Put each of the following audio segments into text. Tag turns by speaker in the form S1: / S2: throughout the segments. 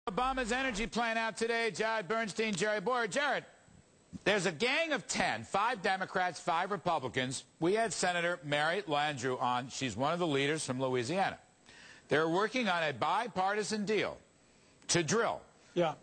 S1: Obama's energy plan out today. Jared Bernstein, Jerry Bowyer. Jared, there's a gang of 10, 5 Democrats, 5 Republicans. We had Senator Mary Landrieu on. She's one of the leaders from Louisiana. They're working on a bipartisan deal to drill.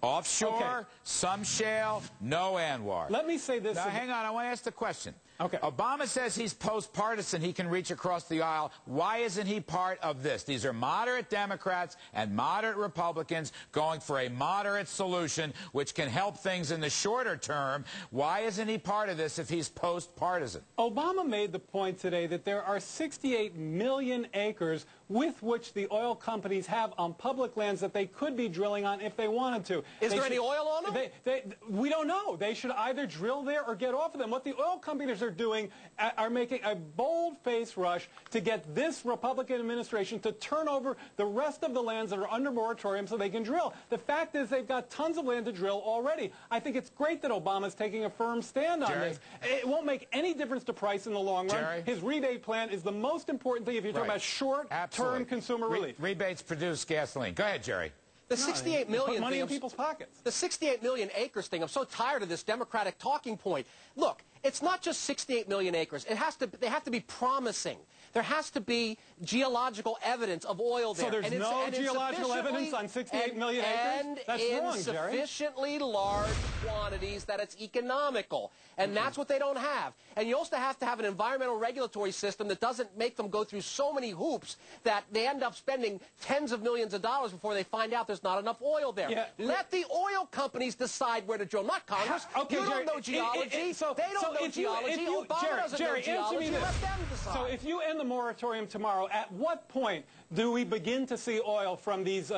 S1: Offshore, some shale, no ANWR.
S2: Let me say this.
S1: Now, hang on. I want to ask the question.
S2: Okay.
S1: Obama says he's post-partisan. He can reach across the aisle. Why isn't he part of this? These are moderate Democrats and moderate Republicans going for a moderate solution which can help things in the shorter term. Why isn't he part of this if he's post-partisan?
S2: Obama made the point today that there are 68 million acres with which the oil companies have on public lands that they could be drilling on if they wanted to.
S3: Is there any oil on them?
S2: We don't know. They should either drill there or get off of them. What the oil companies are doing are making a bold-faced rush to get this Republican administration to turn over the rest of the lands that are under moratorium so they can drill. The fact is they've got tons of land to drill already. I think it's great that Obama's taking a firm stand on this. It won't make any difference to price in the long run. His rebate plan is the most important thing if you're talking about short-term consumer relief.
S1: Rebates produce gasoline. Go ahead, Jerry.
S3: The 68 million
S2: put money
S3: thing,
S2: in people's pockets.
S3: The 68 million acres thing, I'm so tired of this Democratic talking point. Look, it's not just 68 million acres. They have to be promising. There has to be geological evidence of oil there.
S2: So there's no geological evidence on 68 million acres? That's wrong, Jerry.
S3: In sufficiently large quantities that it's economical. And that's what they don't have. And you also have to have an environmental regulatory system that doesn't make them go through so many hoops that they end up spending tens of millions of dollars before they find out there's not enough oil there. Let the oil companies decide where to drill, not Congress.
S2: Okay,
S3: you don't know geology. They don't know geology. Obama doesn't know geology. Let them decide.
S2: So if you end the moratorium tomorrow, at what point do we begin to see oil from these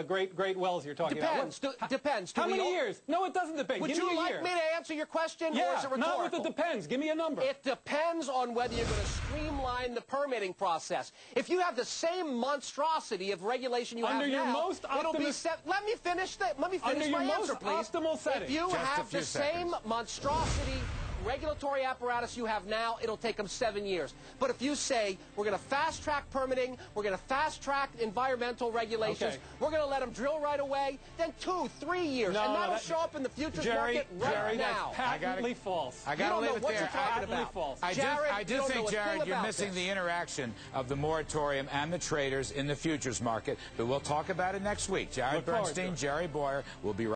S2: great wells you're talking
S3: about? Depends.
S2: How many years? No, it doesn't depend.
S3: Would you like me to answer your question, or is it rhetorical?
S2: Not with it depends. Give me a number.
S3: It depends on whether you're going to streamline the permitting process. If you have the same monstrosity of regulation you have now, it'll be set. Let me finish my answer, please.
S2: Optimal setting.
S3: If you have the same monstrosity regulatory apparatus you have now, it'll take them 7 years. But if you say, we're going to fast-track permitting, we're going to fast-track environmental regulations, we're going to let them drill right away, then 2, 3 years. And that'll show up in the futures market right now.
S2: That's patently false.
S1: I got to leave it there.
S2: I
S1: do think, Jared, you're missing the interaction of the moratorium and the traders in the futures market. But we'll talk about it next week. Jared Bernstein, Jerry Bowyer will be right